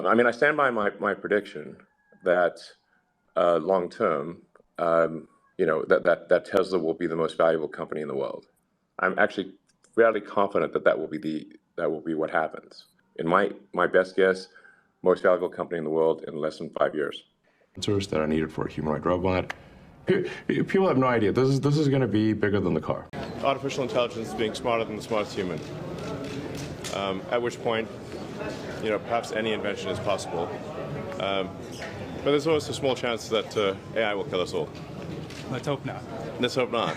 I mean, I stand by my prediction that long term, that Tesla will be the most valuable company in the world. I'm actually fairly confident that will be what happens. In my best guess, most valuable company in the world in less than 5 years. Sensors that are needed for a humanoid robot. People have no idea. This is going to be bigger than the car. Artificial intelligence being smarter than the smartest human. At which point, perhaps any invention is possible. But there's always a small chance that AI will kill us all. Let's hope not. Let's hope not.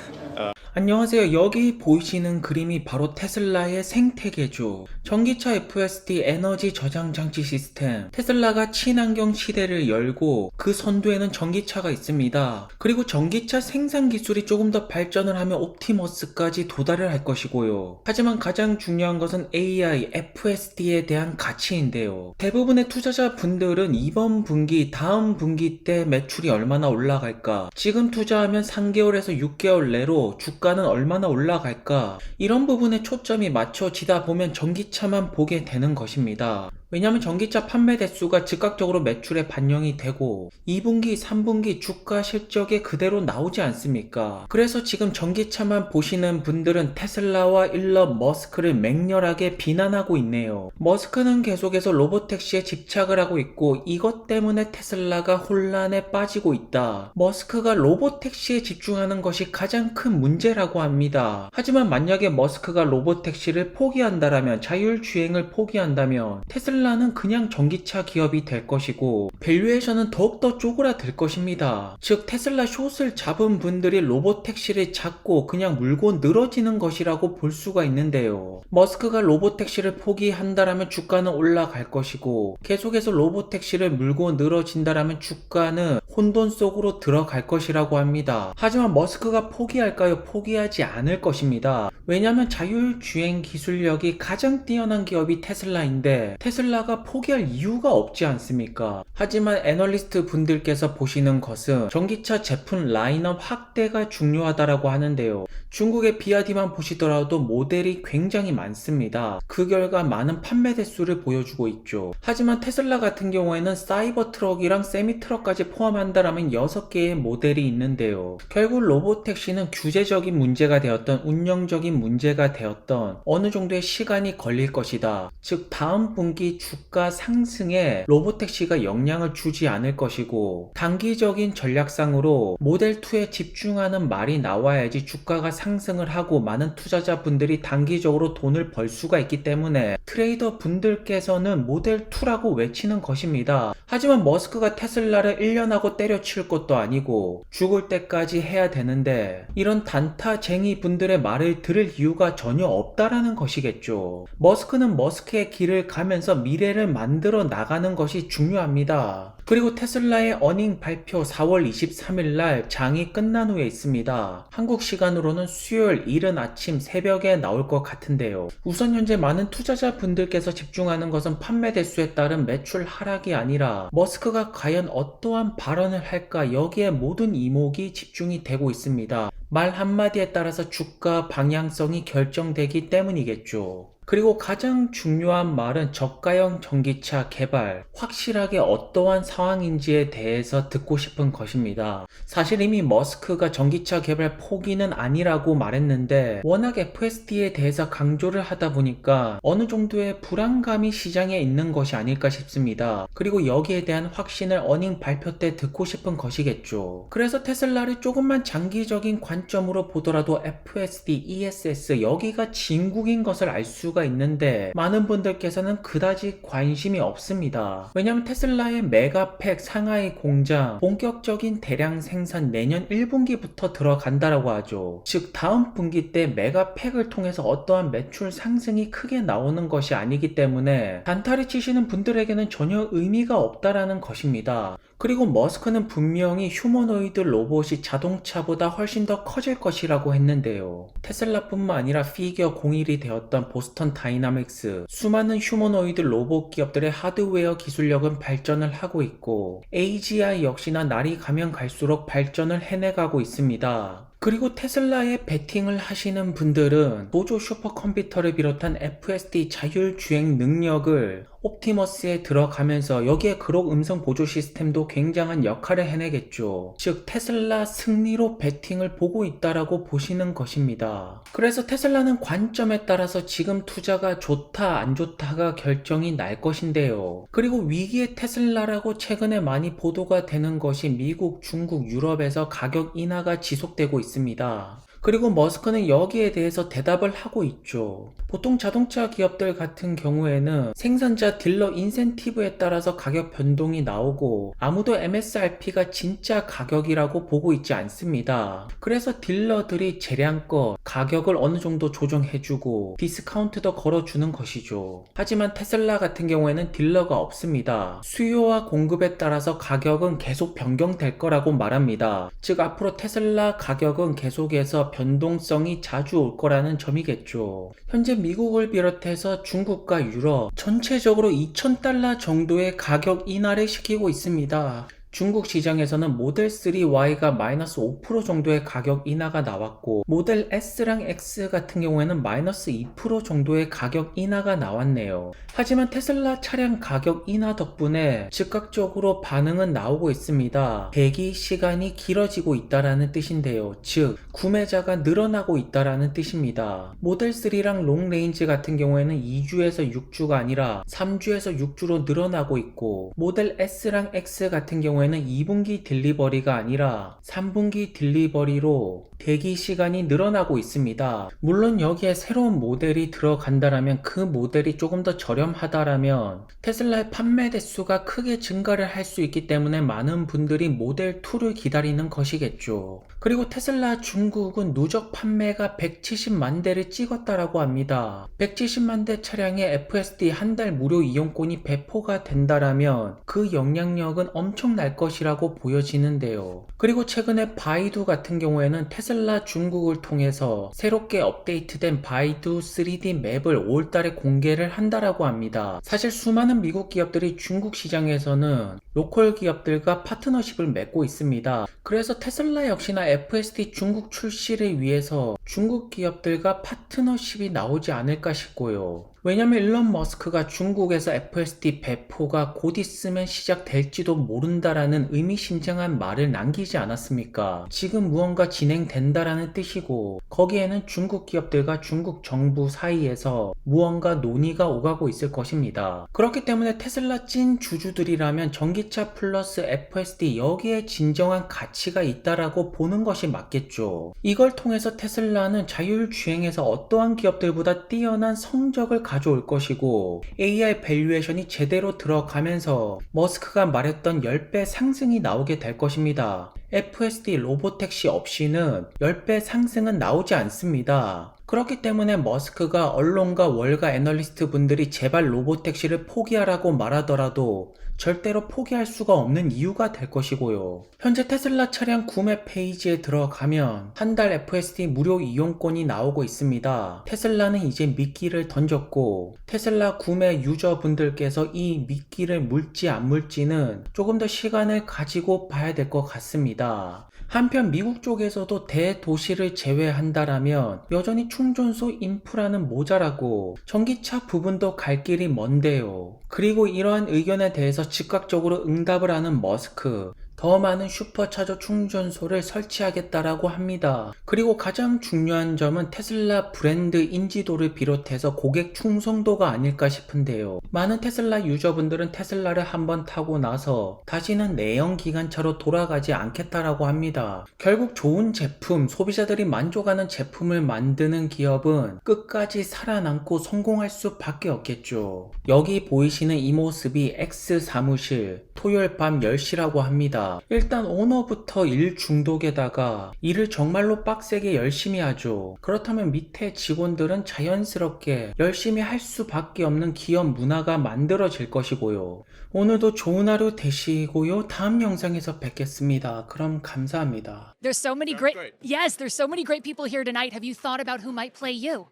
안녕하세요. 여기 보이시는 그림이 바로 테슬라의 생태계죠. 전기차 FSD 에너지 저장 장치 시스템. 테슬라가 친환경 시대를 열고 그 선두에는 전기차가 있습니다. 그리고 전기차 생산 기술이 조금 더 발전을 하면 옵티머스까지 도달을 할 것이고요. 하지만 가장 중요한 것은 AI, FSD에 대한 가치인데요. 대부분의 투자자 분들은 이번 분기, 다음 분기 때 매출이 얼마나 올라갈까? 지금 투자하면 3개월에서 6개월 내로 주가는 얼마나 올라갈까? 이런 부분에 초점이 맞춰지다 보면 전기차만 보게 되는 것입니다. 왜냐하면 전기차 판매 대수가 즉각적으로 매출에 반영이 되고 2분기, 3분기 주가 실적에 그대로 나오지 않습니까? 그래서 지금 전기차만 보시는 분들은 테슬라와 일론 머스크를 맹렬하게 비난하고 있네요. 머스크는 계속해서 로보택시에 집착을 하고 있고 이것 때문에 테슬라가 혼란에 빠지고 있다. 머스크가 로보택시에 집중하는 것이 가장 큰 문제라고 합니다. 하지만 만약에 머스크가 로보택시를 포기한다면, 자율주행을 포기한다면 테슬라는 그냥 전기차 기업이 될 것이고 밸류에이션은 더욱더 쪼그라들 것입니다. 즉 테슬라 숏을 잡은 분들이 로보택시를 잡고 그냥 물고 늘어지는 것이라고 볼 수가 있는데요. 머스크가 로보택시를 포기한다라면 주가는 올라갈 것이고 계속해서 로보택시를 물고 늘어진다라면 주가는 혼돈 속으로 들어갈 것이라고 합니다. 하지만 머스크가 포기할까요? 포기하지 않을 것입니다. 왜냐하면 자율주행 기술력이 가장 뛰어난 기업이 테슬라인데 테슬라가 포기할 이유가 없지 않습니까? 하지만 애널리스트 분들께서 보시는 것은 전기차 제품 라인업 확대가 중요하다라고 하는데요. 중국의 비아디만 보시더라도 모델이 굉장히 많습니다. 그 결과 많은 판매 대수를 보여주고 있죠. 하지만 테슬라 같은 경우에는 사이버 트럭이랑 세미 트럭까지 포함한다라면 6개의 모델이 있는데요. 결국 로보택시는 규제적인 문제가 되었던, 운영적인 문제가 되었던 어느 정도의 시간이 걸릴 것이다. 즉 다음 분기 주가 상승에 로보택시가 영향을 주지 않을 것이고 단기적인 전략상으로 모델2에 집중하는 말이 나와야지 주가가 상승을 하고 많은 투자자분들이 단기적으로 돈을 벌 수가 있기 때문에 트레이더 분들께서는 모델2라고 외치는 것입니다. 하지만 머스크가 테슬라를 1년하고 때려칠 것도 아니고 죽을 때까지 해야 되는데 이런 단타쟁이 분들의 말을 들을 이유가 전혀 없다라는 것이겠죠. 머스크는 머스크의 길을 가면서 미래를 만들어 나가는 것이 중요합니다. 그리고 테슬라의 어닝 발표 4월 23일 날 장이 끝난 후에 있습니다. 한국 시간으로는 수요일 이른 아침 새벽에 나올 것 같은데요. 우선 현재 많은 투자자 분들께서 집중하는 것은 판매 대수에 따른 매출 하락이 아니라 머스크가 과연 어떠한 발언을 할까, 여기에 모든 이목이 집중이 되고 있습니다. 말 한마디에 따라서 주가 방향성이 결정되기 때문이겠죠. 그리고 가장 중요한 말은 저가형 전기차 개발, 확실하게 어떠한 상황인지에 대해서 듣고 싶은 것입니다. 사실 이미 머스크가 전기차 개발 포기는 아니라고 말했는데 워낙 FSD에 대해서 강조를 하다 보니까 어느 정도의 불안감이 시장에 있는 것이 아닐까 싶습니다. 그리고 여기에 대한 확신을 어닝 발표 때 듣고 싶은 것이겠죠. 그래서 테슬라를 조금만 장기적인 관점으로 보더라도 FSD, ESS 여기가 진국인 것을 알 수가 있는데 많은 분들께서는 그다지 관심이 없습니다. 왜냐하면 테슬라의 메가팩 상하이 공장 본격적인 대량 생산 내년 1분기부터 들어간다라고 하죠. 즉 다음 분기 때 메가팩을 통해서 어떠한 매출 상승이 크게 나오는 것이 아니기 때문에 단타를 치시는 분들에게는 전혀 의미가 없다라는 것입니다. 그리고 머스크는 분명히 휴머노이드 로봇이 자동차보다 훨씬 더 커질 것이라고 했는데요. 테슬라뿐만 아니라 피겨 01이 되었던 보스턴 다이나믹스, 수많은 휴머노이드 로봇 기업들의 하드웨어 기술력은 발전을 하고 있고 AGI 역시나 날이 가면 갈수록 발전을 해내가고 있습니다. 그리고 테슬라에 베팅을 하시는 분들은 도조 슈퍼컴퓨터를 비롯한 FSD 자율주행 능력을 옵티머스에 들어가면서 여기에 그록 음성 보조 시스템도 굉장한 역할을 해내겠죠. 즉 테슬라 승리로 베팅을 보고 있다라고 보시는 것입니다. 그래서 테슬라는 관점에 따라서 지금 투자가 좋다 안 좋다가 결정이 날 것인데요. 그리고 위기의 테슬라라고 최근에 많이 보도가 되는 것이 미국, 중국, 유럽에서 가격 인하가 지속되고 있습니다. 그리고 머스크는 여기에 대해서 대답을 하고 있죠. 보통 자동차 기업들 같은 경우에는 생산자 딜러 인센티브에 따라서 가격 변동이 나오고 아무도 MSRP가 진짜 가격이라고 보고 있지 않습니다. 그래서 딜러들이 재량껏 가격을 어느 정도 조정해주고 디스카운트도 걸어주는 것이죠. 하지만 테슬라 같은 경우에는 딜러가 없습니다. 수요와 공급에 따라서 가격은 계속 변경될 거라고 말합니다. 즉 앞으로 테슬라 가격은 계속해서 변동성이 자주 올 거라는 점이겠죠. 현재 미국을 비롯해서 중국과 유럽 전체적으로 $2,000 정도의 가격 인하를 시키고 있습니다. 중국 시장에서는 모델 3Y가 마이너스 5% 정도의 가격 인하가 나왔고 모델 S랑 X 같은 경우에는 마이너스 2% 정도의 가격 인하가 나왔네요. 하지만 테슬라 차량 가격 인하 덕분에 즉각적으로 반응은 나오고 있습니다. 대기 시간이 길어지고 있다라는 뜻인데요. 즉 구매자가 늘어나고 있다라는 뜻입니다. 모델 3랑 롱레인지 같은 경우에는 2주에서 6주가 아니라 3주에서 6주로 늘어나고 있고 모델 S랑 X 같은 경우에는 2분기 딜리버리가 아니라 3분기 딜리버리로 대기 시간이 늘어나고 있습니다. 물론 여기에 새로운 모델이 들어간다라면 그 모델이 조금 더 저렴하다라면 테슬라의 판매 대수가 크게 증가를 할 수 있기 때문에 많은 분들이 모델 2를 기다리는 것이겠죠. 그리고 테슬라 중국은 누적 판매가 170만 대를 찍었다라고 합니다. 170만 대 차량에 FSD 한 달 무료 이용권이 배포가 된다라면 그 영향력은 엄청날 것이라고 보여지는데요. 그리고 최근에 바이두 같은 경우에는 테슬라 중국을 통해서 새롭게 업데이트된 바이두 3D 맵을 5월달에 공개를 한다라고 합니다. 사실 수많은 미국 기업들이 중국 시장에서는 로컬 기업들과 파트너십을 맺고 있습니다. 그래서 테슬라 역시나 FSD 중국 출시를 위해서 중국 기업들과 파트너십이 나오지 않을까 싶고요. 왜냐면 일론 머스크가 중국에서 FSD 배포가 곧 있으면 시작될지도 모른다라는 의미심장한 말을 남기지 않았습니까? 지금 무언가 진행된다라는 뜻이고 거기에는 중국 기업들과 중국 정부 사이에서 무언가 논의가 오가고 있을 것입니다. 그렇기 때문에 테슬라 찐 주주들이라면 전기차 플러스 FSD 여기에 진정한 가치가 있다라고 보는 것이 맞겠죠. 이걸 통해서 테슬라는 자율주행에서 어떠한 기업들보다 뛰어난 성적을 가져올 것이고 AI 밸류에이션이 제대로 들어가면서 머스크가 말했던 10배 상승이 나오게 될 것입니다. FSD 로보택시 없이는 10배 상승은 나오지 않습니다. 그렇기 때문에 머스크가 언론과 월가 애널리스트 분들이 제발 로보택시를 포기하라고 말하더라도 절대로 포기할 수가 없는 이유가 될 것이고요. 현재 테슬라 차량 구매 페이지에 들어가면 한 달 FSD 무료 이용권이 나오고 있습니다. 테슬라는 이제 미끼를 던졌고 테슬라 구매 유저분들께서 이 미끼를 물지 안 물지는 조금 더 시간을 가지고 봐야 될 것 같습니다. 한편 미국 쪽에서도 대도시를 제외한다라면 여전히 충전소 인프라는 모자라고 전기차 부분도 갈 길이 먼데요. 그리고 이러한 의견에 대해서 즉각적으로 응답을 하는 머스크, 더 많은 슈퍼차저 충전소를 설치하겠다라고 합니다. 그리고 가장 중요한 점은 테슬라 브랜드 인지도를 비롯해서 고객 충성도가 아닐까 싶은데요. 많은 테슬라 유저분들은 테슬라를 한번 타고 나서 다시는 내연 기관차로 돌아가지 않겠다라고 합니다. 결국 좋은 제품, 소비자들이 만족하는 제품을 만드는 기업은 끝까지 살아남고 성공할 수밖에 없겠죠. 여기 보이시는 이 모습이 X 사무실, 토요일 밤 10시라고 합니다. 일단 오너부터 일 중독에다가 일을 정말로 빡세게 열심히 하죠. 그렇다면 밑에 직원들은 자연스럽게 열심히 할 수밖에 없는 기업 문화가 만들어질 것이고요. 오늘도 좋은 하루 되시고요. 다음 영상에서 뵙겠습니다. 그럼 감사합니다. There's so many there's so many great people here tonight. Have you thought about who might play you?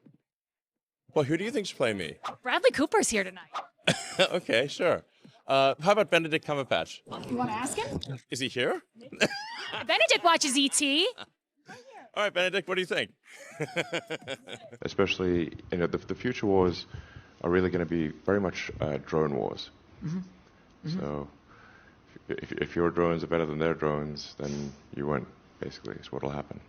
Well, who do you think should play me? Bradley Cooper's here tonight. Okay, sure. How about Benedict Cumberbatch? You want to ask him? Is he here? Benedict watches E.T. All right, Benedict, what do you think? Especially, the future was are really going to be very much drone wars. So if your drones are better than their drones, then you win, basically, is what will happen.